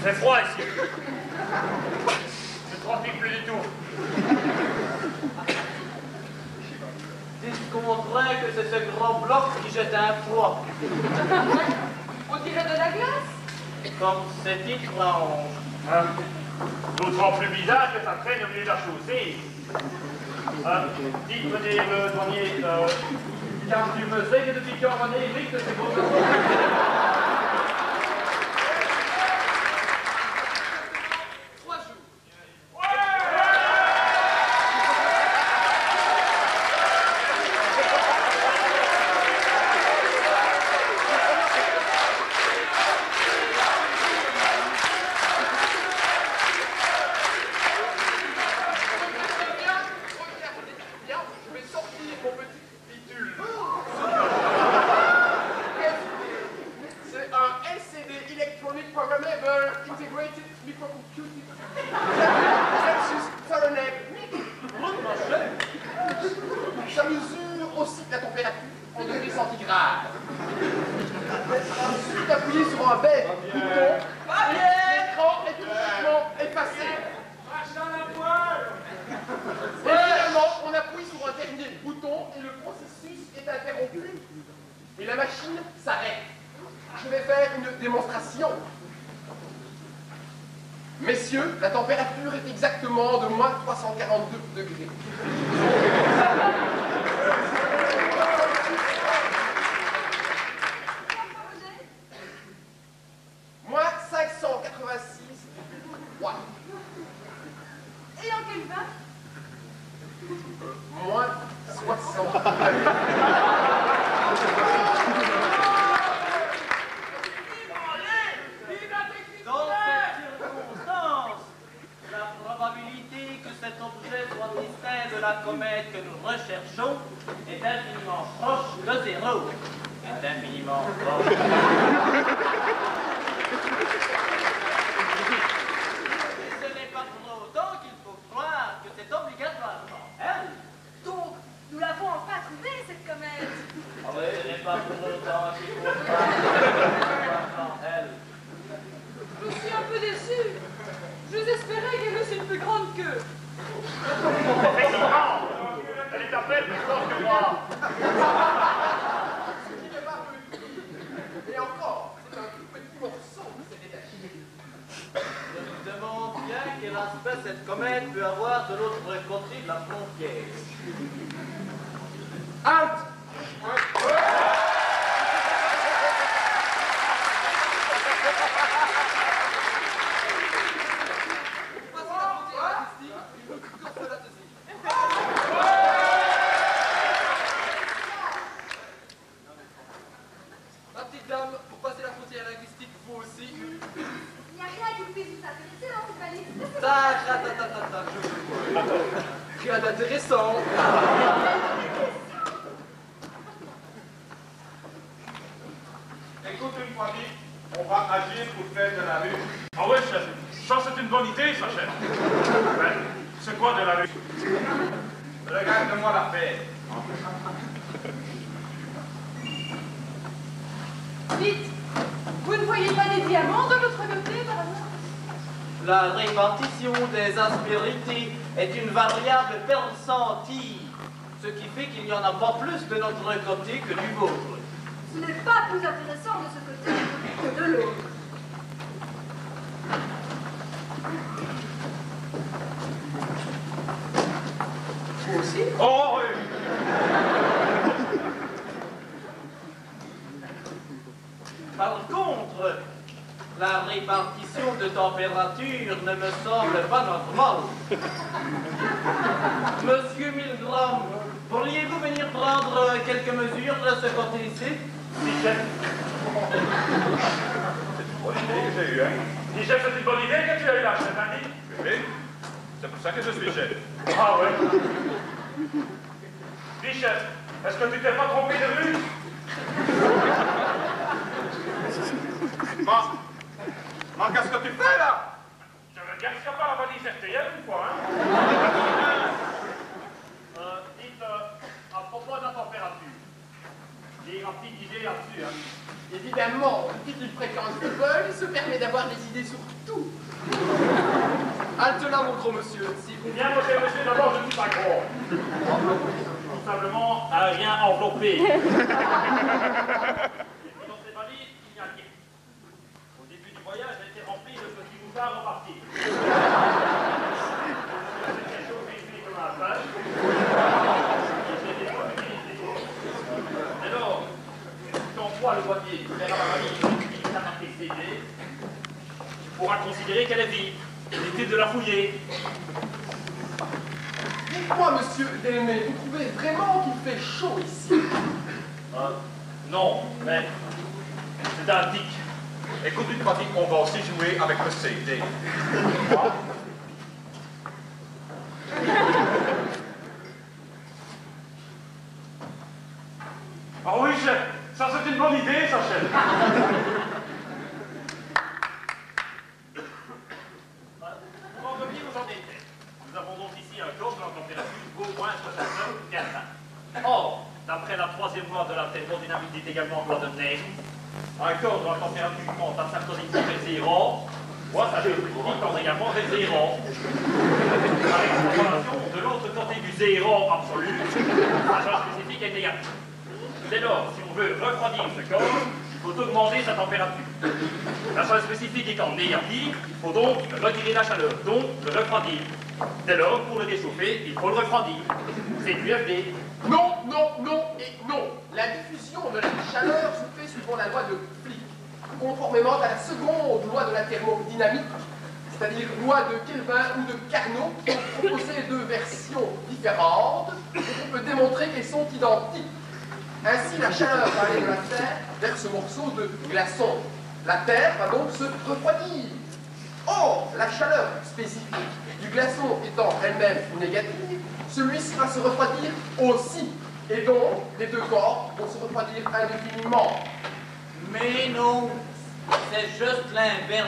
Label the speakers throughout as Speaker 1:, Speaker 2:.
Speaker 1: C'est froid ici. Je ne transpire plus du tout.
Speaker 2: Dites qu'on dirait que c'est ce grand bloc qui jette un froid.
Speaker 3: On dirait de la glace.
Speaker 2: Comme ces titres là
Speaker 1: Hein? D'autant plus bizarre que ça traîne au milieu de la chaussée. Dites, meneer de douanier, kan u me zeggen dat ik jou wanneer ligt dat ik ook...
Speaker 2: 3 jours. Bien, je vais sortir mon petit bidule. C'est un LCD, Electronic Programmable Integrated Microcomputing. Celsius Fahrenheit. Ça mesure aussi la température en degrés centigrades. Ensuite, appuyez sur un bête bouton. L'écran est complètement effacé. Et finalement, on appuie sur un dernier bouton et le processus est interrompu. Et la machine s'arrête. Je vais faire une démonstration. Messieurs, la température est exactement de moins 342 degrés. Moins 586 watts.
Speaker 3: Et en quel vin?
Speaker 2: Moins 60.
Speaker 4: Dans cette circonstance, la probabilité que cet objet soit distinct de la comète que nous recherchons est infiniment proche de 0. Est infiniment proche. Et ce n'est pas pour autant qu'il faut croire que c'est obligatoirement elle.
Speaker 3: Donc, nous l'avons enfin trouvée, cette comète.
Speaker 4: Ah oui, ce n'est pas pour autant qu'il faut croire que c'est obligatoirement elle.
Speaker 3: Je suis un peu déçue. Je espérais qu'elle eusse une plus grande queue.
Speaker 1: Effectivement, elle est à peine plus forte que moi.
Speaker 2: Il n'est pas venu. Et encore, c'est un tout petit morceau qui s'est détaché.
Speaker 4: Je me demande bien quel aspect cette comète peut avoir de l'autre côté de la frontière.
Speaker 2: Halte!
Speaker 5: Ma petite dame, pour passer la frontière linguistique, vous aussi.
Speaker 3: Il n'y a rien qui puisse vous intéresser dans cette valise.
Speaker 5: Rien d'intéressant.
Speaker 6: Écoute une fois dit, on va agir pour faire de la rue.
Speaker 1: Ah ouais, chef. Ça, c'est une bonne idée, ça, chef. Ouais. C'est quoi de la rue?
Speaker 6: Regarde-moi l'affaire.
Speaker 3: Vite, vous ne voyez pas des diamants de l'autre côté, par hasard?
Speaker 4: La répartition des aspérités est une variable percentile, ce qui fait qu'il n'y en a pas plus de notre côté que du vôtre.
Speaker 3: Ce n'est pas plus intéressant de ce côté que de l'autre.
Speaker 2: Vous aussi?
Speaker 1: Oh, oui.
Speaker 4: Par contre, la répartition de température ne me semble pas normale. Monsieur Milgram, pourriez-vous venir prendre quelques mesures de ce côté-ci?
Speaker 1: Si, chef.
Speaker 6: Bonne idée que j'ai eue, hein?
Speaker 1: Si, chef, c'est une bonne idée que tu as eu là, chef, hein, dis?
Speaker 6: Oui, c'est pour ça que je suis chef.
Speaker 1: Ah ouais. Dis, chef, est-ce que tu t'es pas trompé de rue?
Speaker 6: Mais qu'est-ce que tu fais là?
Speaker 1: Je regarde pas la valise RTL une fois, hein? Dites, à propos de la température, j'ai un petit idée là-dessus, hein?
Speaker 2: Évidemment, une petite fréquence de vol se permet d'avoir des idées sur tout.
Speaker 5: Halte là, mon gros monsieur, si vous...
Speaker 1: Bien, monsieur, d'abord, je ne suis pas gros. Tout simplement, rien enveloppé. Et puis dans ces valises, il n'y a rien. Au début du voyage, elle était remplie de petits moutards repartis. C'est quelque chose qui est comme un page. douanier verra la valise qui t'a marqué CD, tu pourras considérer qu'elle est vide. Inutile de la fouiller.
Speaker 2: Dites-moi, monsieur Delmé, vous trouvez vraiment qu'il fait chaud ici?
Speaker 1: Non, mais c'est un tic.
Speaker 6: Écoute une pratique qu'on va aussi jouer avec le CD.
Speaker 1: Ah oui, chef, ça c'est une bonne idée, ça, chef. Pour en revenir aux endettés, nous avons donc ici un corps de la température d'au moins 69 Kelvin. Or, d'après la troisième loi de la thermodynamique, dit également loi de Ney, un corps dont la température monte à certain niveau zéro, moi, ça signifie qu'on est également zéro. Avec une relation de l'autre côté du zéro absolu, la charge spécifique est négative. Dès lors, si on veut refroidir ce corps, il faut augmenter sa température. La charge spécifique étant négative, il faut donc retirer la chaleur, donc le refroidir. Dès lors, pour le réchauffer, il faut le refroidir. C'est l'UFD.
Speaker 2: Non, non, non et non. La diffusion de la chaleur se fait suivant la loi de Flick, conformément à la seconde loi de la thermodynamique, c'est-à-dire loi de Kelvin ou de Carnot, qui ont proposé deux versions différentes, et on peut démontrer qu'elles sont identiques. Ainsi, la chaleur va aller de la Terre vers ce morceau de glaçon. La Terre va donc se refroidir. Or, la chaleur spécifique du glaçon étant elle-même négative, celui-ci va se refroidir aussi. Et donc, les deux corps vont se refroidir indéfiniment.
Speaker 4: Mais non, c'est juste l'inverse.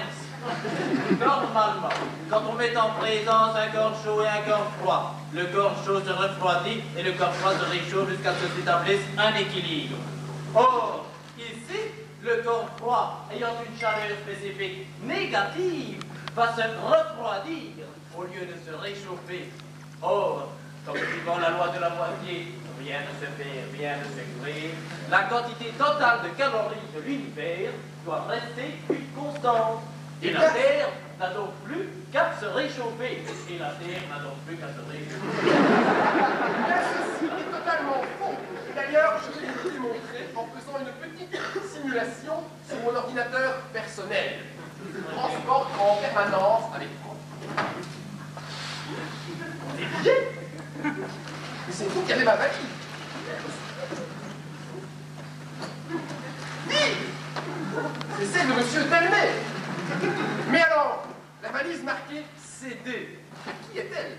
Speaker 4: Normalement, quand on met en présence un corps chaud et un corps froid, le corps chaud se refroidit et le corps froid se réchauffe jusqu'à ce que s'établisse un équilibre. Or, ici, le corps froid, ayant une chaleur spécifique négative, va se refroidir au lieu de se réchauffer. Or, comme suivant la loi de Lavoisier, rien ne se fait, rien ne se crée, la quantité totale de calories de l'univers doit rester une constante. Et la Terre n'a donc plus qu'à se réchauffer. Et la Terre n'a donc plus qu'à se réchauffer.
Speaker 2: Ceci est totalement faux. D'ailleurs, je vais vous le démontrer en faisant une petite simulation sur mon ordinateur personnel. Je le transporte en permanence avec moi. C'est bien. Mais c'est vous qui avez ma valise. Oui, c'est celle de Monsieur Delmé. Mais alors, la valise marquée CD, qui est-elle?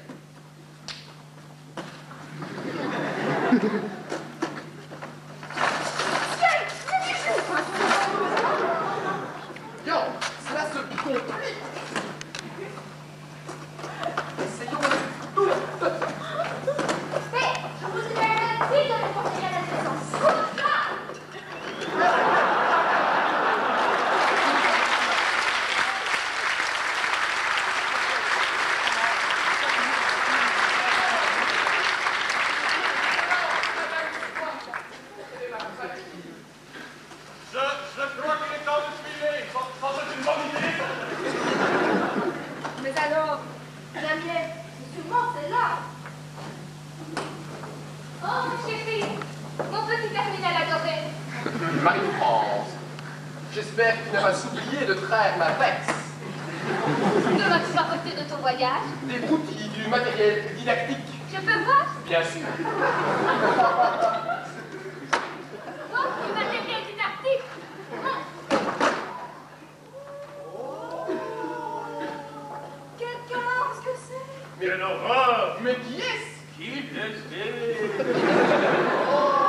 Speaker 2: Bien, cela se complique. Essayons tout.
Speaker 7: Mais je vous ai dit de me conseiller à la naissance.
Speaker 6: Je crois qu'il est temps de filer. Ça, c'est une bonne idée.
Speaker 7: Mais alors, la mienne, c'est sûrement celle-là. Oh, chérie, mon petit terminal adoré.
Speaker 2: Marie-France, j'espère que tu n'as pas oublié de traire ma veste.
Speaker 7: Que vas-tu apporter de ton voyage?
Speaker 2: Des outils, du matériel didactique.
Speaker 7: Je peux voir?
Speaker 2: Bien sûr.
Speaker 7: Oh, du matériel didactique. Quelqu'un, ce que c'est?
Speaker 1: Quelle horreur!
Speaker 2: Mais qui est-ce?
Speaker 1: Qui le sait?
Speaker 2: Oh,